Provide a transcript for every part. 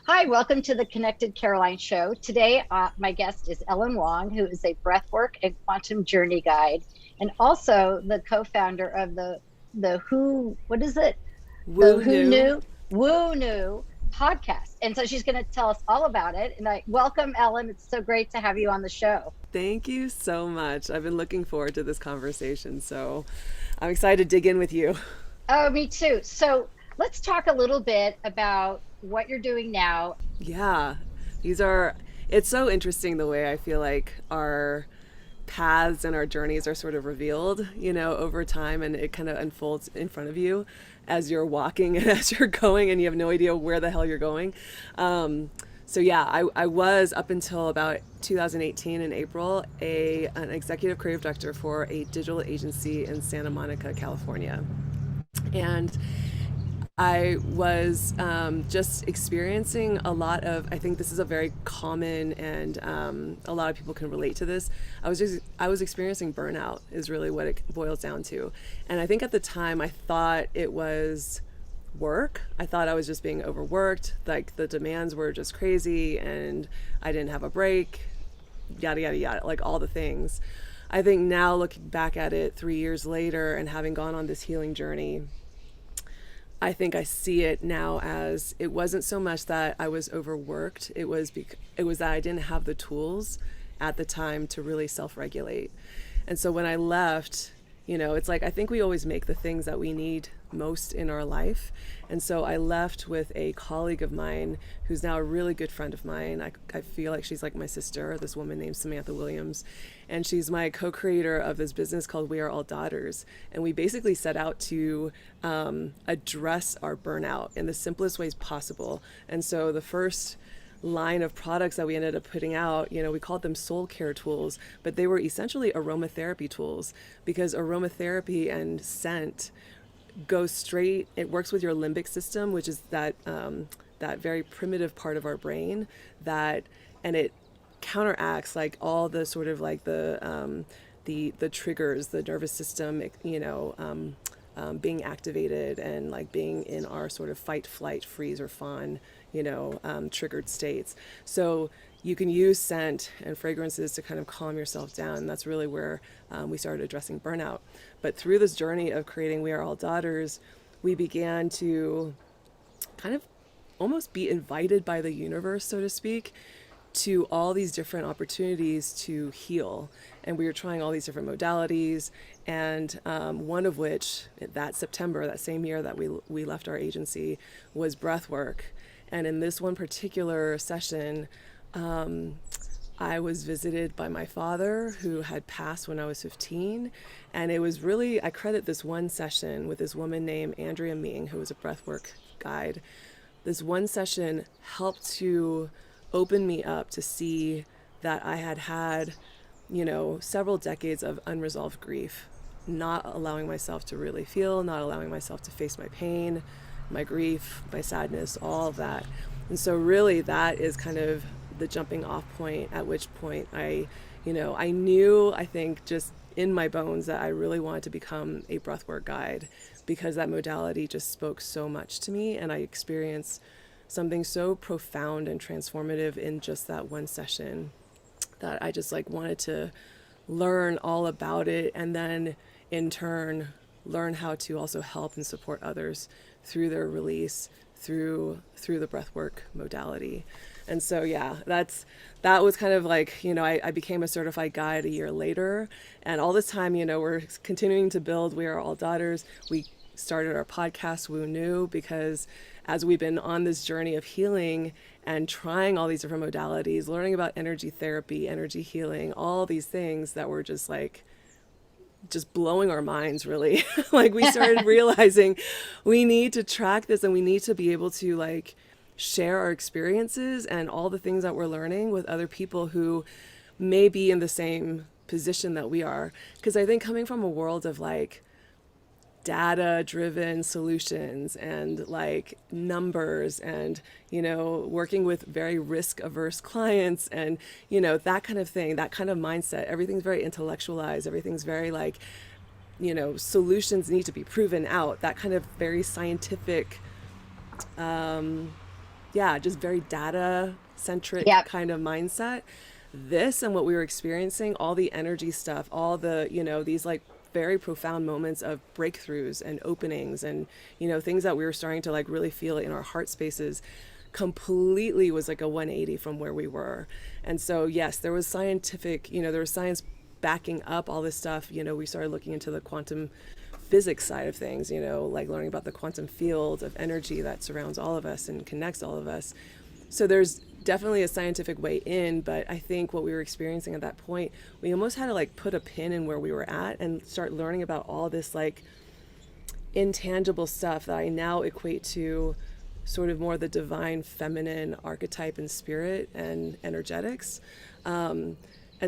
Hi, welcome to the Connected Caroline Show. Today, my guest is Ellen Wong, who is a breathwork and quantum journey guide, and also the co-founder of the Who. What is it? The Woo Who New. Knew Woo Knew podcast. And so she's going to tell us all about it. And I welcome Ellen. It's so great to have you on the show. Thank you so much. I've been looking forward to this conversation, so I'm excited to dig in with you. Oh, me too. So let's talk a little bit about what you're doing now. Yeah, these are, it's so interesting the way I feel like our paths and our journeys are sort of revealed, over time, and it kind of unfolds in front of you as you're walking and as you're going, and you have no idea where the hell you're going. So yeah, I was up until about 2018 in April an executive creative director for a digital agency in Santa Monica, California, and I was just experiencing a lot of. I think this is a very common, and a lot of people can relate to this. I was experiencing burnout is really what it boils down to, and I think at the time I thought it was work. I thought I was just being overworked. Like the demands were just crazy, and I didn't have a break. Yada yada yada, like all the things. I think now looking back at it 3 years later and having gone on this healing journey, I think I see it now as it wasn't so much that I was overworked. It was that I didn't have the tools at the time to really self-regulate. And so when I left, it's like I think we always make the things that we need most in our life. And so I left with a colleague of mine who's now a really good friend of mine. I feel like she's like my sister, this woman named Samantha Williams. And she's my co-creator of this business called We Are All Daughters. And we basically set out to address our burnout in the simplest ways possible. And so the first line of products that we ended up putting out, we called them soul care tools, but they were essentially aromatherapy tools, because aromatherapy and scent goes straight. It works with your limbic system, which is that very primitive part of our brain and it counteracts like all the sort of like the triggers, the nervous system, being activated and like being in our sort of fight, flight, freeze, or fawn, triggered states. So you can use scent and fragrances to kind of calm yourself down. And that's really where we started addressing burnout. But through this journey of creating We Are All Daughters, we began to kind of almost be invited by the universe, so to speak, to all these different opportunities to heal. And we were trying all these different modalities. And one of which, that September, that same year that we left our agency, was breathwork. And in this one particular session, I was visited by my father, who had passed when I was 15. And it was really, I credit this one session with this woman named Andrea Ming, who was a breathwork guide. This one session helped to open me up to see that I had, several decades of unresolved grief, not allowing myself to really feel, not allowing myself to face my pain, my grief, my sadness, all of that. And so really that is kind of the jumping off point, at which point I knew, I think just in my bones, that I really wanted to become a breathwork guide, because that modality just spoke so much to me, and I experienced something so profound and transformative in just that one session that I just like wanted to learn all about it, and then in turn learn how to also help and support others through their release through the breathwork modality. And so yeah, that was kind of like, I became a certified guide a year later, and all this time, we're continuing to build We Are All Daughters. We started our podcast Woo New, because as we've been on this journey of healing and trying all these different modalities, learning about energy therapy, energy healing, all these things that were just blowing our minds, really. Like we started realizing we need to track this, and we need to be able to like share our experiences and all the things that we're learning with other people who may be in the same position that we are. Because I think coming from a world of like data driven solutions and like numbers and working with very risk averse clients and that kind of thing, that kind of mindset, everything's very intellectualized, everything's very like solutions need to be proven out, that kind of very scientific yeah, just very data centric Yep. kind of mindset. This and what we were experiencing, all the energy stuff, all the, these like very profound moments of breakthroughs and openings and, things that we were starting to like really feel in our heart spaces completely was like a 180 from where we were. And so, yes, there was scientific, there was science backing up all this stuff. We started looking into the quantum physics side of things, like learning about the quantum field of energy that surrounds all of us and connects all of us. So there's definitely a scientific way in, but I think what we were experiencing at that point, we almost had to like put a pin in where we were at and start learning about all this like intangible stuff that I now equate to sort of more the divine feminine archetype and spirit and energetics. And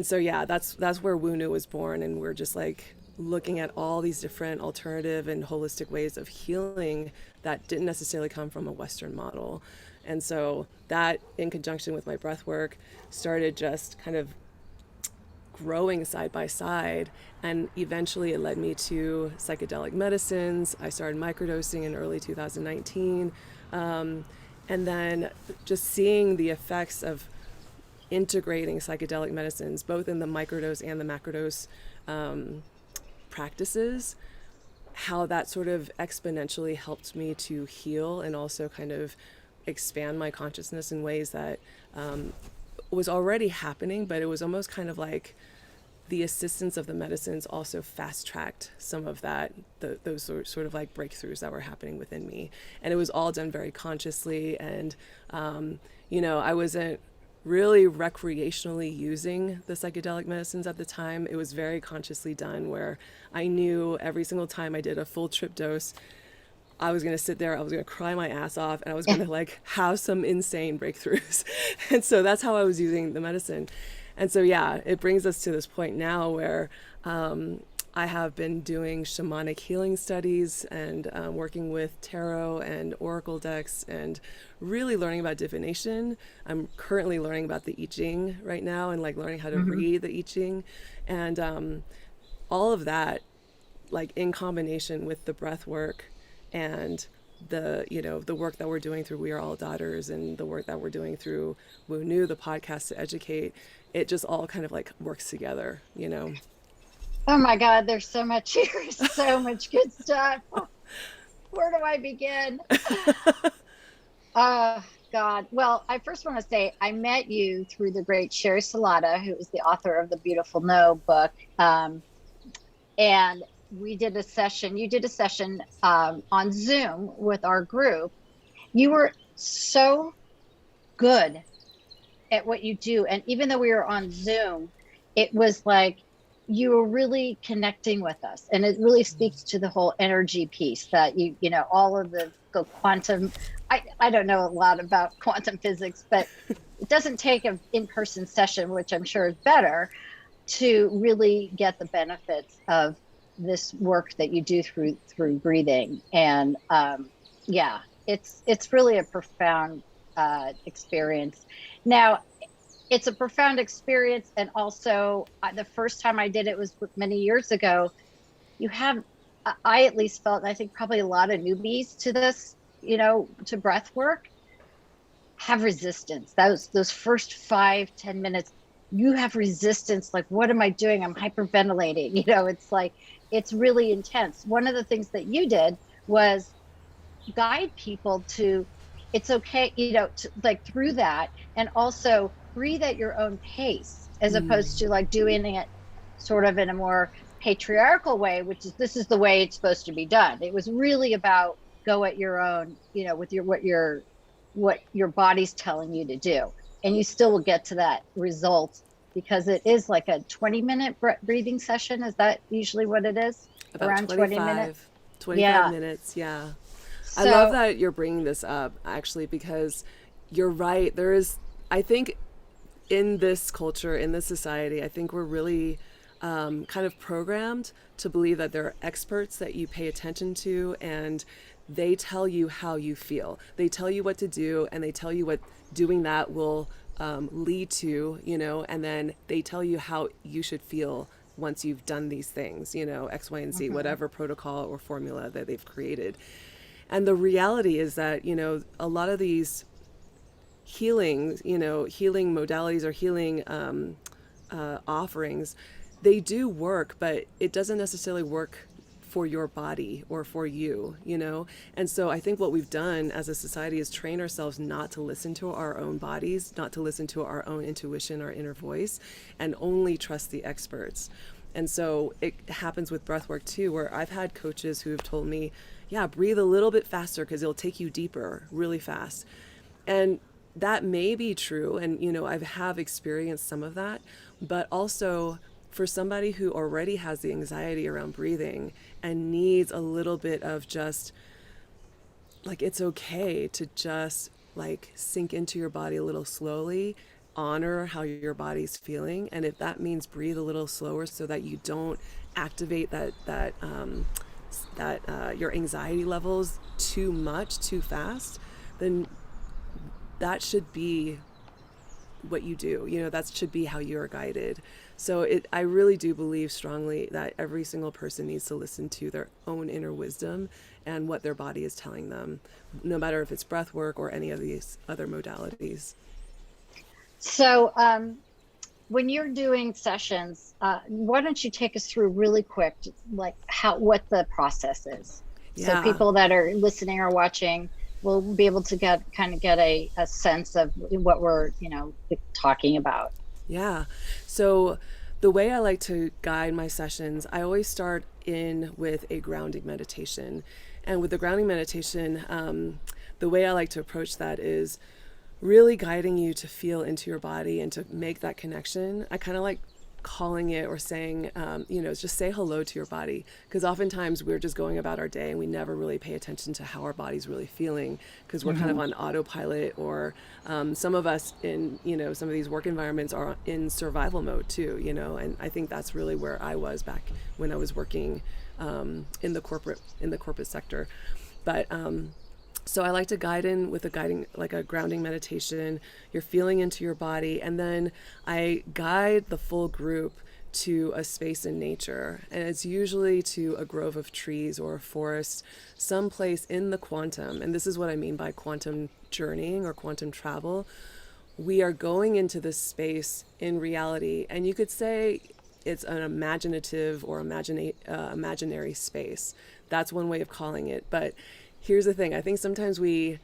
so yeah, that's where Wunu was born, and we're just like looking at all these different alternative and holistic ways of healing that didn't necessarily come from a Western model. And so that, in conjunction with my breath work, started just kind of growing side by side, and eventually it led me to psychedelic medicines. I started microdosing in early 2019, and then just seeing the effects of integrating psychedelic medicines both in the microdose and the macrodose practices, how that sort of exponentially helped me to heal and also kind of expand my consciousness in ways that was already happening, but it was almost kind of like the assistance of the medicines also fast tracked some of that, those sort of like breakthroughs that were happening within me. And it was all done very consciously. And, I wasn't really recreationally using the psychedelic medicines at the time. It was very consciously done, where I knew every single time I did a full trip dose, I was going to sit there, I was going to cry my ass off, and I was going to like have some insane breakthroughs. And so that's how I was using the medicine. And so, yeah, it brings us to this point now where I have been doing shamanic healing studies and working with tarot and oracle decks and really learning about divination. I'm currently learning about the I Ching right now, and like learning how to Mm-hmm. read the I Ching. And all of that, like in combination with the breath work and the work that we're doing through We Are All Daughters and the work that we're doing through Wunu, the podcast to educate, it just all kind of like works together. Oh my God, there's so much here, so much good stuff. Where do I begin? God. Well, I first want to say I met you through the great Sherry Salata, who is the author of the Beautiful No book. And we did a session, you did a session on Zoom with our group. You were so good at what you do. And even though we were on Zoom, it was like you were really connecting with us. And it really speaks to the whole energy piece that all of the quantum, I don't know a lot about quantum physics, but it doesn't take an in-person session, which I'm sure is better, to really get the benefits of this work that you do through breathing. And yeah, it's really a profound experience. Now, it's a profound experience, and also the first time I did it was many years ago. You have, I at least felt, and I think probably a lot of newbies to this, to breath work, have resistance. Those first 5-10 minutes, you have resistance. Like, what am I doing? I'm hyperventilating. It's like it's really intense. One of the things that you did was guide people to, it's okay, to, like, through that, and also breathe at your own pace, as opposed to like doing it sort of in a more patriarchal way, which is, this is the way it's supposed to be done. It was really about go at your own, with what your body's telling you to do, and you still will get to that result, because it is like a 20-minute breathing session. Is that usually what it is? About Around 20 minutes? 25 Yeah. minutes, yeah. I love So, that you're bringing this up, actually, because you're right. There is, I think, in this culture, in this society, I think we're really kind of programmed to believe that there are experts that you pay attention to, and they tell you how you feel. They tell you what to do, and they tell you what doing that will lead to, and then they tell you how you should feel once you've done these things, X, Y, and Z, mhm. whatever protocol or formula that they've created. And the reality is that, a lot of these healing, healing modalities or healing offerings, they do work, but it doesn't necessarily work for your body or for you, And so I think what we've done as a society is train ourselves not to listen to our own bodies, not to listen to our own intuition, our inner voice, and only trust the experts. And so it happens with breath work too, where I've had coaches who have told me, yeah, breathe a little bit faster because it'll take you deeper really fast. And that may be true. And, I have experienced some of that, but also for somebody who already has the anxiety around breathing and needs a little bit of just like, it's okay to just like sink into your body a little slowly, honor how your body's feeling. And if that means breathe a little slower so that you don't activate your anxiety levels too much, too fast, then that should be what you do. That should be how you're guided. So I really do believe strongly that every single person needs to listen to their own inner wisdom and what their body is telling them, no matter if it's breath work or any of these other modalities. So when you're doing sessions, why don't you take us through really quick, like what the process is? So people that are listening or watching will be able to get a sense of what we're, talking about. Yeah. So the way I like to guide my sessions, I always start in with a grounding meditation. And with the grounding meditation, the way I like to approach that is really guiding you to feel into your body and to make that connection. I kind of like calling it or saying, just say hello to your body. Because oftentimes we're just going about our day and we never really pay attention to how our body's really feeling because we're kind of on autopilot, or some of us in, some of these work environments are in survival mode too, and I think that's really where I was back when I was working in the corporate sector. But so I like to guide in with a grounding meditation. You're feeling into your body, and then I guide the full group to a space in nature. And it's usually to a grove of trees or a forest, someplace in the quantum. And this is what I mean by quantum journeying or quantum travel. We are going into this space in reality, and you could say it's an imaginative or imaginary space. That's one way of calling it. But here's the thing. I think sometimes we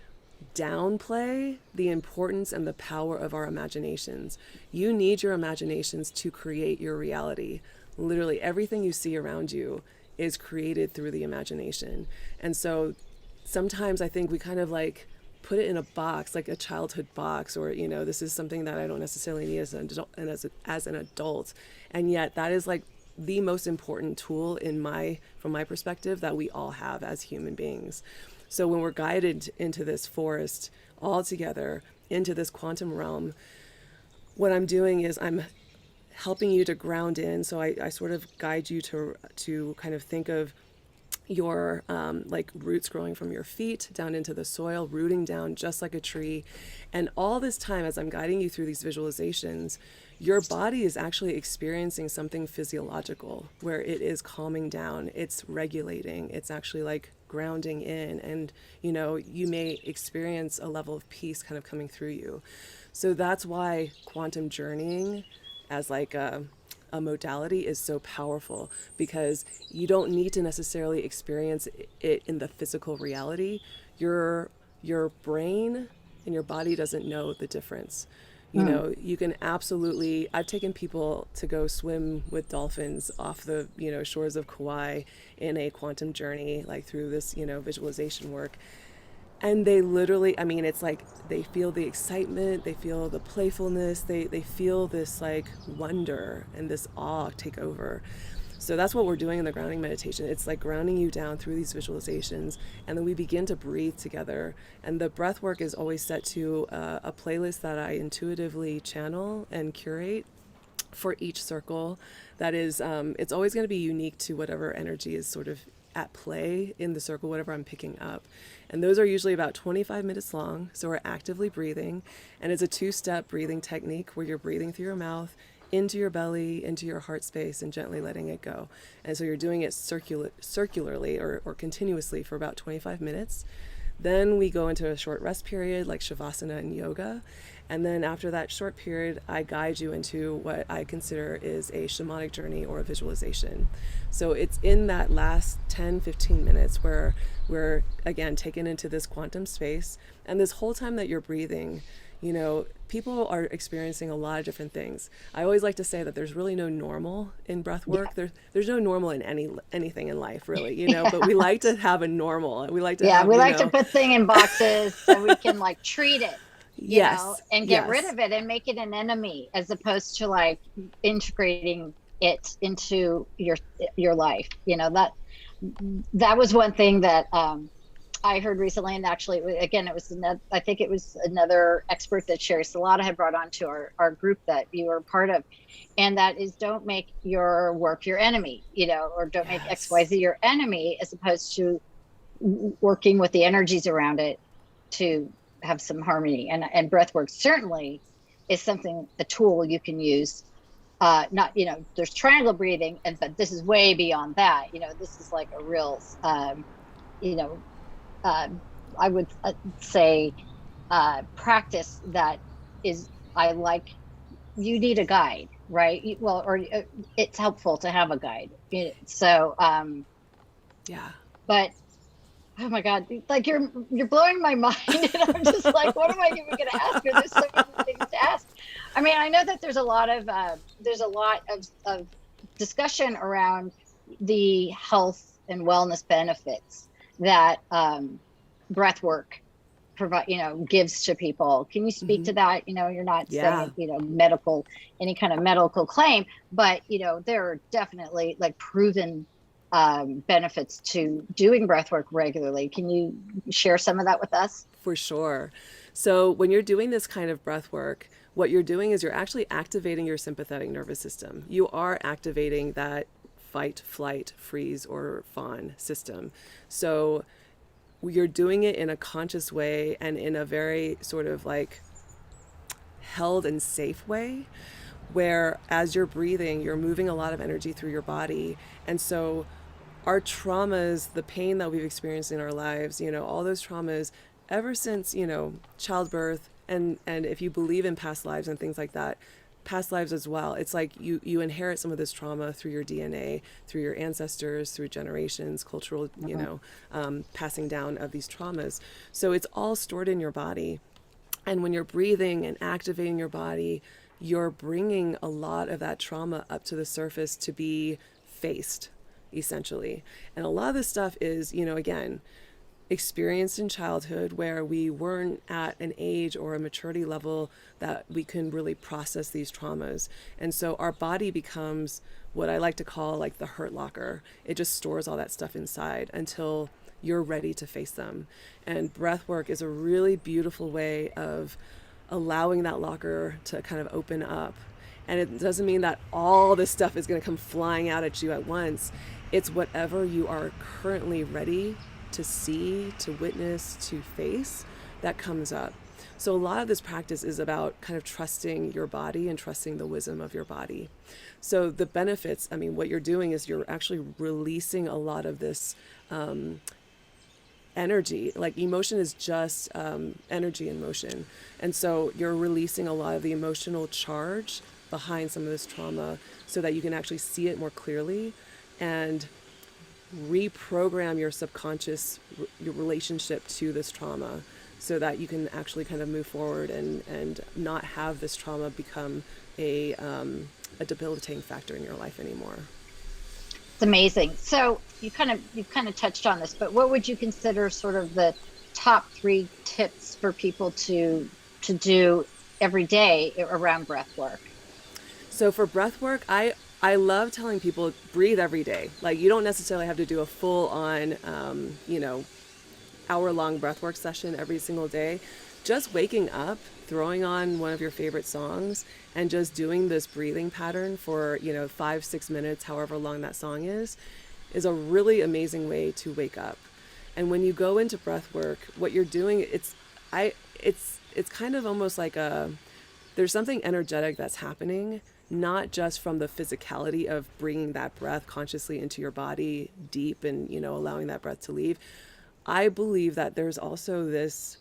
downplay the importance and the power of our imaginations. You need your imaginations to create your reality. Literally everything you see around you is created through the imagination. And so sometimes I think we kind of like put it in a box, like a childhood box, or, this is something that I don't necessarily need as an adult. And yet that is like the most important tool from my perspective that we all have as human beings. So when we're guided into this forest all together, into this quantum realm, what I'm doing is I'm helping you to ground in. So I sort of guide you to kind of think of your like roots growing from your feet down into the soil, rooting down just like a tree. And all this time, as I'm guiding you through these visualizations, your body is actually experiencing something physiological where it is calming down, it's regulating, it's actually like grounding in, and you may experience a level of peace kind of coming through you. So that's why quantum journeying as like a modality is so powerful, because you don't need to necessarily experience it in the physical reality. Your brain and your body doesn't know the difference. You can absolutely, I've taken people to go swim with dolphins off the, shores of Kauai in a quantum journey, like through this, visualization work. And they literally, I mean, it's like they feel the excitement, they feel the playfulness, they feel this like wonder and this awe take over. So that's what we're doing in the grounding meditation. It's like grounding you down through these visualizations, and then we begin to breathe together. And the breath work is always set to a playlist that I intuitively channel and curate for each circle. That is, it's always going to be unique to whatever energy is sort of at play in the circle, whatever I'm picking up. And those are usually about 25 minutes long. So we're actively breathing, and it's a 2-step breathing technique where you're breathing through your mouth, into your belly, into your heart space, and gently letting it go. And so you're doing it circularly or continuously for about 25 minutes. Then we go into a short rest period like Shavasana and yoga. And then after that short period, I guide you into what I consider is a shamanic journey or a visualization. So it's in that last 10, 15 minutes where we're, again, taken into this quantum space. And this whole time that you're breathing, you know, people are experiencing a lot of different things. I always like to say that there's really no normal in breath work. Yeah. There's no normal in anything in life, really, you know, but Yeah. we like to have a normal. We like to Yeah, have, we you like to know, put thing in boxes so we can like treat it, yes, and get rid yes. of it and make it an enemy as opposed to like integrating it into your life. That was one thing that I heard recently, and actually, again, it was another, I think it was another expert that Sherry Salata had brought onto our group that you were part of, and that is don't make your work your enemy, or don't make Yes. XYZ your enemy, as opposed to working with the energies around it to have some harmony. And breath work certainly is something, a tool you can use. Not, there's triangle breathing, but this is way beyond that. This is like a real, you know, uh, I would say practice that is, I like, you need a guide, right? Well, or it's helpful to have a guide. So, Yeah. but oh my God, like you're blowing my mind. And I'm just like, what am I even going to ask her? There's so many things to ask. I mean, I know that there's a lot of discussion around the health and wellness benefits that breath work provide, gives to people. Can you speak Hmm. to that? You're not Yeah. saying, medical, any kind of medical claim, but there are definitely like proven benefits to doing breath work regularly. Can you share some of that with us? For sure. So when you're doing this kind of breath work, what you're doing is you're actually activating your sympathetic nervous system. You are activating that fight, flight, freeze, or fawn system. So you're doing it in a conscious way and in a very sort of like held and safe way, where as you're breathing, you're moving a lot of energy through your body. And so our traumas, the pain that we've experienced in our lives, all those traumas ever since, childbirth, and if you believe in past lives and things like that, past lives as well. It's like you inherit some of this trauma through your DNA, through your ancestors, through generations, cultural, passing down of these traumas. So it's all stored in your body. And when you're breathing and activating your body, you're bringing a lot of that trauma up to the surface to be faced, essentially. And a lot of this stuff is, again, experienced in childhood where we weren't at an age or a maturity level that we can really process these traumas. And so our body becomes what I like to call like the hurt locker. It just stores all that stuff inside until you're ready to face them. And breath work is a really beautiful way of allowing that locker to kind of open up. And it doesn't mean that all this stuff is going to come flying out at you at once. It's whatever you are currently ready to see, to witness, to face that comes up. So a lot of this practice is about kind of trusting your body and trusting the wisdom of your body. So the benefits, I mean, what you're doing is you're actually releasing a lot of this energy. Like emotion is just energy in motion. And so you're releasing a lot of the emotional charge behind some of this trauma so that you can actually see it more clearly and reprogram your subconscious, your relationship to this trauma, so that you can actually kind of move forward and not have this trauma become a debilitating factor in your life anymore. It's amazing. So you kind of touched on this, but what would you consider sort of the top three tips for people to do every day around breath work? So for breath work, I love telling people breathe every day. Like you don't necessarily have to do a full on, hour long breathwork session every single day. Just waking up, throwing on one of your favorite songs, and just doing this breathing pattern for 5-6 minutes, however long that song is a really amazing way to wake up. And when you go into breath work, what you're doing, it's kind of almost like there's something energetic that's happening, not just from the physicality of bringing that breath consciously into your body deep and allowing that breath to leave, I believe that there's also this,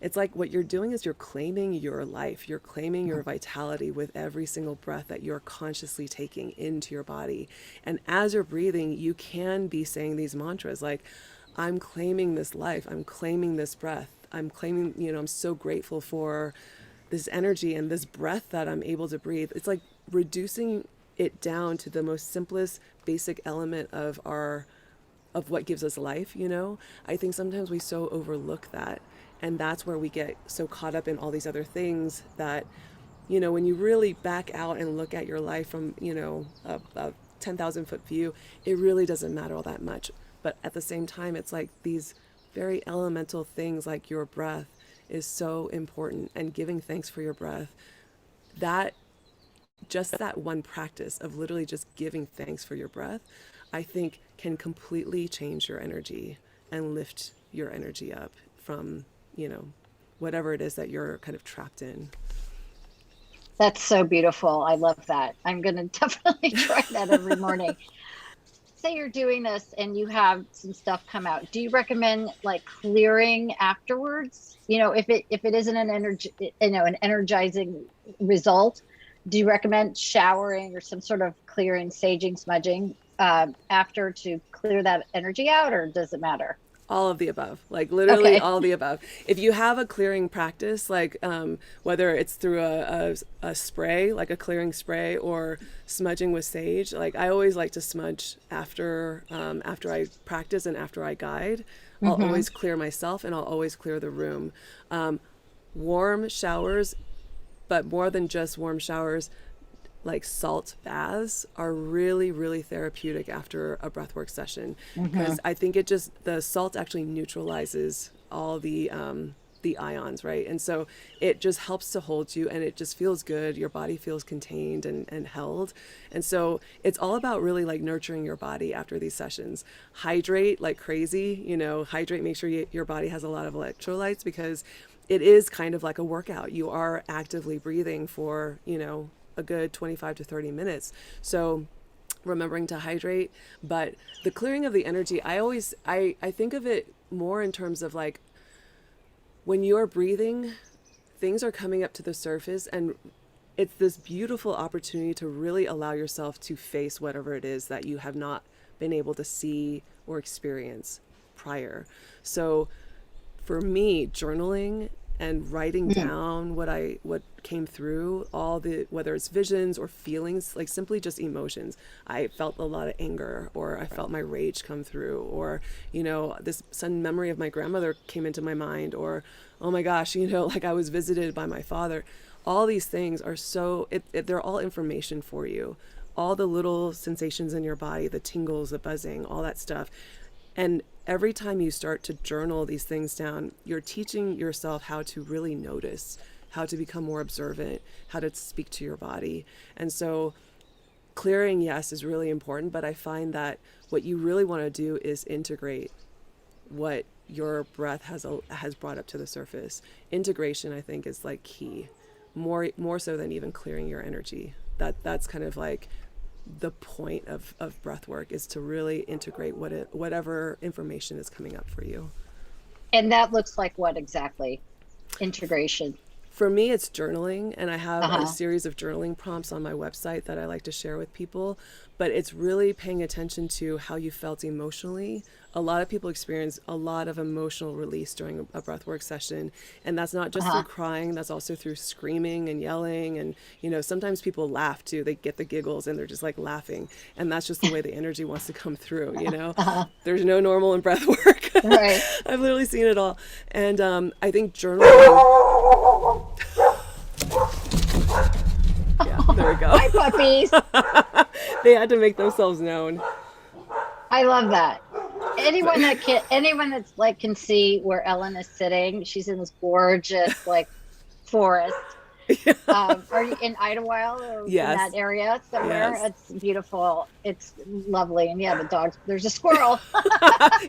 it's like what you're doing is you're claiming your life, you're claiming your vitality with every single breath that you're consciously taking into your body. And as you're breathing, you can be saying these mantras like, I'm claiming this life, I'm claiming this breath, I'm claiming, I'm so grateful for this energy and this breath that I'm able to breathe. It's like reducing it down to the most simplest basic element of what gives us life. I think sometimes we so overlook that, and that's where we get so caught up in all these other things that, when you really back out and look at your life from, a 10,000 foot view, it really doesn't matter all that much. But at the same time, it's like these very elemental things like your breath is so important, and giving thanks for your breath, that just that one practice of literally just giving thanks for your breath, I think can completely change your energy and lift your energy up from, whatever it is that you're kind of trapped in. That's so beautiful. I love that. I'm going to definitely try that every morning. Say you're doing this and you have some stuff come out. Do you recommend like clearing afterwards? If it isn't an an energizing result, do you recommend showering or some sort of clearing, saging, smudging after to clear that energy out, or does it matter? All of the above, like literally Okay. all of the above. If you have a clearing practice, like whether it's through a spray, like a clearing spray, or smudging with sage, like I always like to smudge after I practice and after I guide. I'll Mm-hmm. always clear myself, and I'll always clear the room. Warm showers, but more than just warm showers, like salt baths are really, really therapeutic after a breathwork session, Mm-hmm. because I think the salt actually neutralizes all the ions, right? And so it just helps to hold you, and it just feels good. Your body feels contained and held. And so it's all about really like nurturing your body after these sessions. Hydrate like crazy, hydrate, make sure your body has a lot of electrolytes, because it is kind of like a workout. You are actively breathing for, a good 25 to 30 minutes. So remembering to hydrate. But the clearing of the energy, I think of it more in terms of like when you're breathing, things are coming up to the surface, and it's this beautiful opportunity to really allow yourself to face whatever it is that you have not been able to see or experience prior. So for me, journaling and writing down what came through, all the, whether it's visions or feelings, like simply just emotions. I felt a lot of anger, or I felt my rage come through, or this sudden memory of my grandmother came into my mind, or oh my gosh, like I was visited by my father. All these things are they're all information for you. All the little sensations in your body, the tingles, the buzzing, all that stuff. And every time you start to journal these things down, you're teaching yourself how to really notice, how to become more observant, how to speak to your body. And so clearing, yes, is really important, but I find that what you really want to do is integrate what your breath has brought up to the surface. Integration, I think, is like key, more so than even clearing your energy. That's kind of like the point of breath work, is to really integrate whatever information is coming up for you. And that looks like what exactly? Integration. For me, it's journaling, and I have a Uh-huh. series of journaling prompts on my website that I like to share with people. But it's really paying attention to how you felt emotionally. A lot of people experience a lot of emotional release during a breathwork session, and that's not just through Uh-huh. crying. That's also through screaming and yelling, and sometimes people laugh too. They get the giggles, and they're just like laughing, and that's just the way the energy wants to come through. Uh-huh. There's no normal in breathwork. Right. I've literally seen it all, and I think journaling. Yeah, there we go. Hi, puppies. They had to make themselves known. I love that. Anyone that's like can see where Ellen is sitting. She's in this gorgeous like forest. Are you in Idlewild or in Yes, that area somewhere? yes. It's beautiful. It's lovely. And yeah, the dogs, there's a squirrel.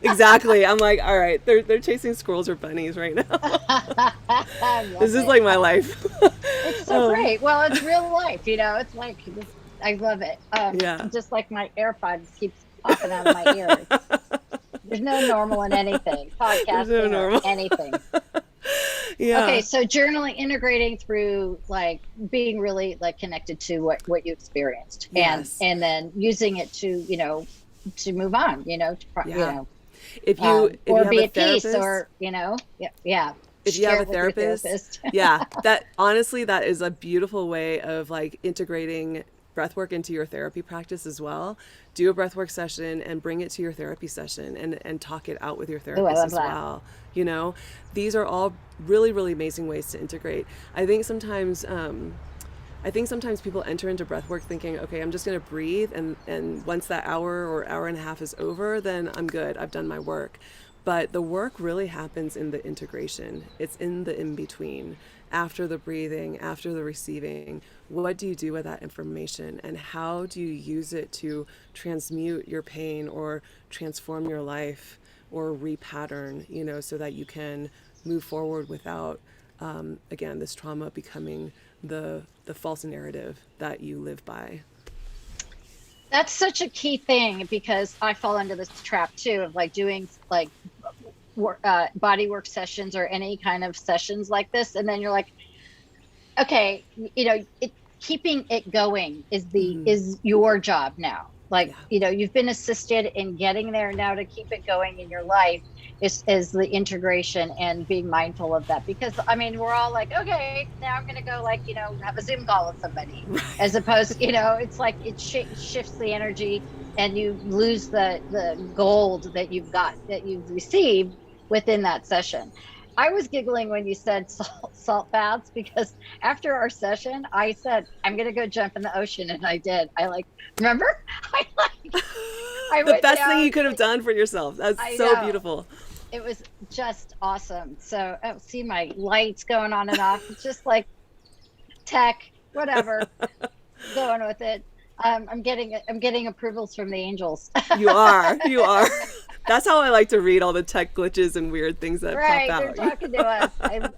Exactly. I'm like, all right, they're chasing squirrels or bunnies right now. I love This is it. like my life. It's so um, great. Well, it's real life, it's like this, I love it. yeah. Just like my AirPods keeps popping out of my ear. There's no normal in anything, There's no podcasting or normal. anything. Okay, Yeah. so journaling, integrating through like being really like connected to what you experienced, Yes. and then using it to, to move on, Yeah. If you or have be a at peace, therapist, or yeah, if you have share a it with your therapist, therapist. yeah, that honestly, that is a beautiful way of like integrating breathwork into your therapy practice as well. Do a breathwork session and bring it to your therapy session and talk it out with your Oh, I therapist love as that. well. You know, these are all really, really amazing ways to integrate. I think sometimes, people enter into breathwork thinking, okay, I'm just going to breathe, and once that hour or hour and a half is over, then I'm good. I've done my work. But the work really happens in the integration. It's in the in between, after the breathing, after the receiving. What do you do with that information, and how do you use it to transmute your pain or transform your life or repattern, so that you can move forward without, again, this trauma becoming the false narrative that you live by. That's such a key thing, because I fall into this trap too of like doing like body work sessions or any kind of sessions like this, and then you're like, okay, keeping it going is your job now. Like, Yeah. you've been assisted in getting there. Now to keep it going in your life is the integration and being mindful of that. Because I mean, we're all like, okay, now I'm going to go, like, have a Zoom call with somebody, as opposed, it's like it shifts the energy, and you lose the gold that you've received within that session. I was giggling when you said salt baths, because after our session, I said, I'm going to go jump in the ocean. And I did. Remember? I I The went best thing down. you could have done for yourself. That's I so know. beautiful. It was just awesome. So, oh, see my lights going on and off. It's just like tech, whatever, going with it. I'm getting approvals from the angels. You are. You are. That's how I like to read all the tech glitches and weird things that pop Right, they're out. talking to us.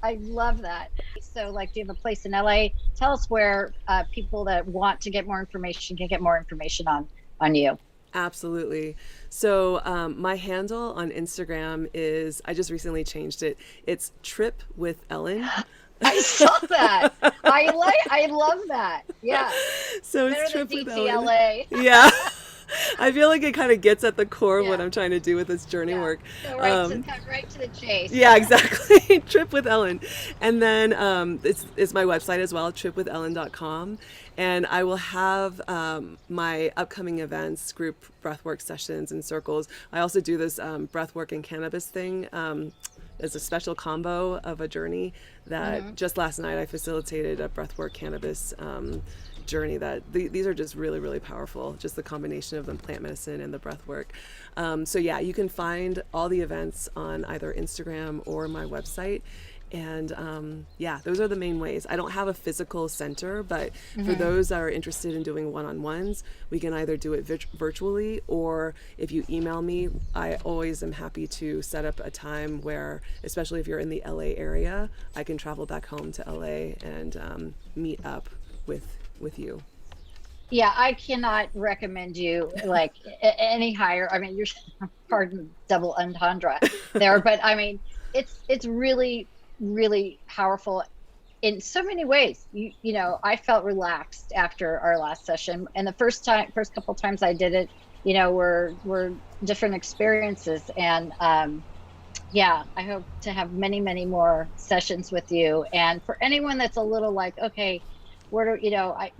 I love that. So, like, do you have a place in LA? Tell us where people that want to get more information can get more information on you. Absolutely. So my handle on Instagram is, I just recently changed it. It's Trip with Ellen. I saw that. I love that. Yeah, So better it's than Trip with Ellen. DTLA. Yeah. I feel like it kind of gets at the core of what Yeah, I'm trying to do with this journey yeah. work. Go Um, cut right to the chase. yeah, exactly. Trip with Ellen. And then it's my website as well, tripwithellen.com. And I will have my upcoming events, group breathwork sessions and circles. I also do this breathwork and cannabis thing. As a special combo of a journey that just last night I facilitated a breathwork cannabis journey that these are just really, really powerful. Just the combination of the plant medicine and the breathwork. So yeah, you can find all the events on either Instagram or my website. And yeah, those are the main ways. I don't have a physical center, but for those that are interested in doing one-on-ones, we can either do it virtually, or if you email me, I always am happy to set up a time where, especially if you're in the LA area, I can travel back home to LA and meet up with you. Yeah, I cannot recommend you like any higher. I mean, you're pardon double entendre there, but I mean, it's really, really powerful in so many ways. I felt relaxed after our last session, and the first couple times I did it, were different experiences, and yeah, I hope to have many, many more sessions with you. And for anyone that's a little like, okay, where do I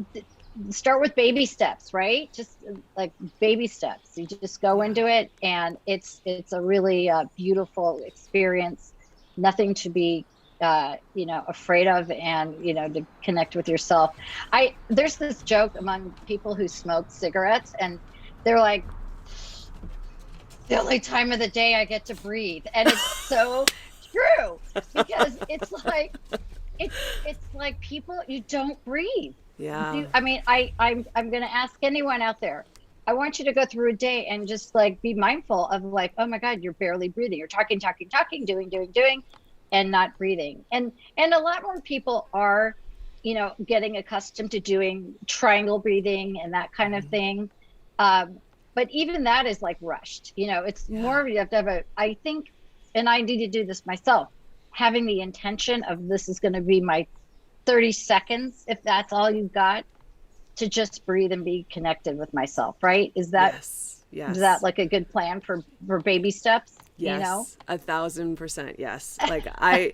start with baby steps, right? Just like baby steps. You just go Yeah. into it, and it's a really beautiful experience. Nothing to be afraid of, and to connect with yourself. There's this joke among people who smoke cigarettes, and they're like, the only time of the day I get to breathe. And it's so true, because it's like people, you don't breathe. Yeah. I mean, I'm going to ask anyone out there. I want you to go through a day and just like be mindful of like, oh my God, you're barely breathing. You're talking, talking, talking, doing, and not breathing. And a lot more people are, getting accustomed to doing triangle breathing and that kind of thing. but even that is like rushed. It's Yeah. more, you have to have I think, and I need to do this myself, having the intention of this is going to be my 30 seconds, if that's all you've got, to just breathe and be connected with myself, right? Yes. Is that Yes. like a good plan for baby steps, Yes, 1,000%. Yes. I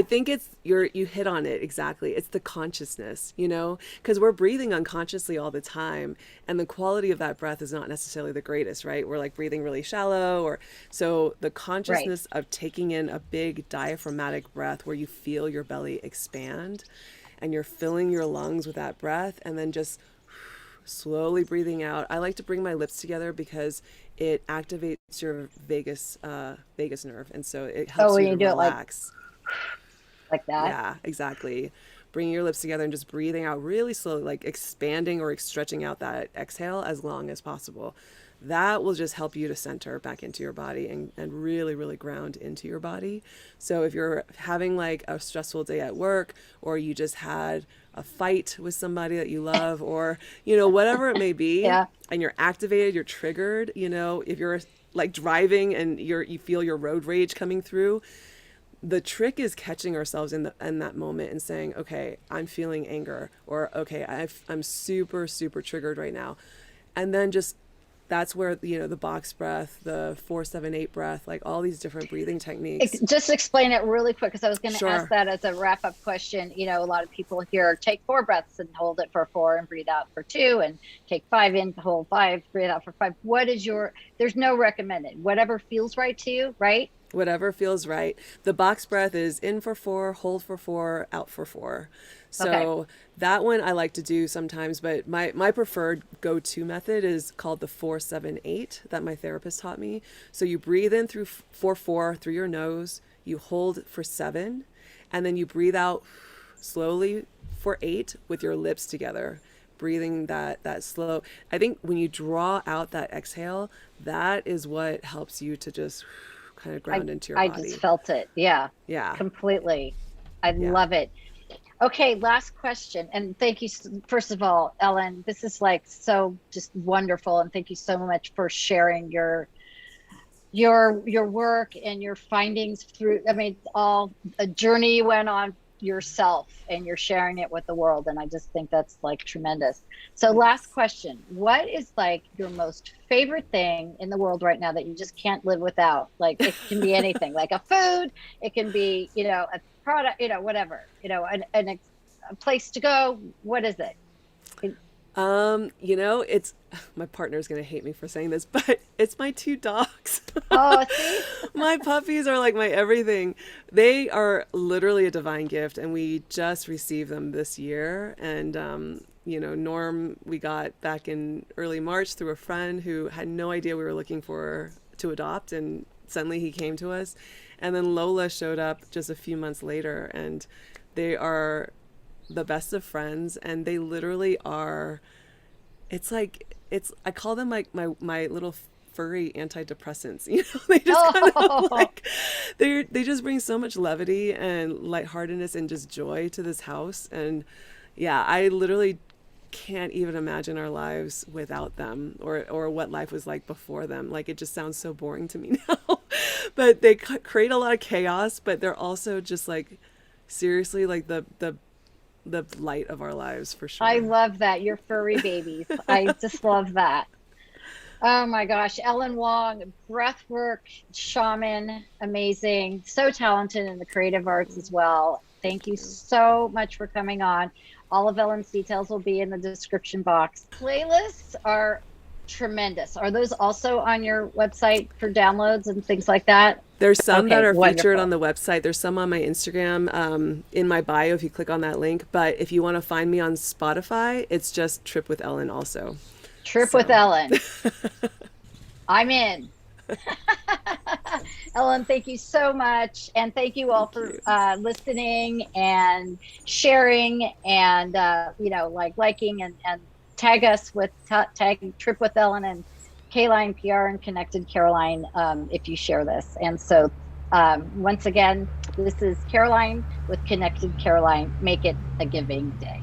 think you hit on it exactly. It's the consciousness, because we're breathing unconsciously all the time, and the quality of that breath is not necessarily the greatest, right? We're like breathing really shallow, or so the Right. consciousness of taking in a big diaphragmatic breath where you feel your belly expand, and you're filling your lungs with that breath, and then just slowly breathing out. I like to bring my lips together because it activates your vagus nerve, and so it Oh, helps when you you to do it relax. like that. Yeah, exactly. Bringing your lips together and just breathing out really slowly, like expanding or stretching out that exhale as long as possible. That will just help you to center back into your body and really, really ground into your body. So if you're having like a stressful day at work, or you just had a fight with somebody that you love, or, whatever it may be, Yeah. and you're activated, you're triggered, if you're like driving and you feel your road rage coming through, the trick is catching ourselves in that moment and saying, okay, I'm feeling anger, or okay, I'm super super triggered right now, and then just that's where the box breath, the 4-7-8 breath, like all these different breathing techniques. Just explain it really quick, because I was going to ask Sure. that as a wrap up question. A lot of people here take 4 breaths and hold it for 4 and breathe out for 2, and take 5 in, hold 5, breathe out for 5. There's no recommended, whatever feels right to you, right? Whatever feels right. The box breath is in for 4, hold for 4, out for 4. Okay. So that one I like to do sometimes, but my preferred go-to method is called the 4-7-8 that my therapist taught me. So you breathe in through 4 through your nose, you hold for 7, and then you breathe out slowly for 8 with your lips together, breathing that slow. I think when you draw out that exhale, that is what helps you to just kind of I ground into your I just body. felt it. Yeah, Yeah. completely. I Yeah. love it. Okay, last question. And thank you, first of all, Ellen. This is like so just wonderful, and thank you so much for sharing your work and your findings through. I mean, all a journey you went on yourself, and you're sharing it with the world, and I just think that's like tremendous. So last Thanks. question, what is like your most favorite thing in the world right now that you just can't live without? Like, it can be anything, like a food, it can be a product, whatever, a place to go. What is it? It's my partner's gonna hate me for saying this, but it's my 2 dogs. Oh, see. My puppies are like my everything. They are literally a divine gift, and we just received them this year. And Norm we got back in early March through a friend who had no idea we were looking for to adopt, and suddenly he came to us. And then Lola showed up just a few months later, and they are the best of friends, and they literally are, I call them like my little furry antidepressants. They just kind of Oh, like they just bring so much levity and lightheartedness and just joy to this house. And yeah, I literally can't even imagine our lives without them, or what life was like before them. Like, it just sounds so boring to me now. But they create a lot of chaos, but they're also just like seriously like the light of our lives for I sure. love that. You're furry babies. I just love that. Oh my gosh, Ellen Wong, breathwork shaman, amazing, so talented in the creative arts as well. Thank Thank you you. so much for coming on. All of Ellen's details will be in the description box. Playlists are tremendous. Are those also on your website for downloads and things like that? There's some that Okay, are featured on wonderful. the website. There's some on my Instagram, in my bio if you click on that link. But if you want to find me on Spotify, it's just Trip with Ellen also. Trip with So Ellen. I'm in. Ellen, thank you so much. And thank you all thank for you. listening and sharing, and, like liking, and tag us with tag Trip with Ellen and Kayline PR and Connected Caroline, if you share this. And so, once again, this is Caroline with Connected Caroline. Make it a giving day.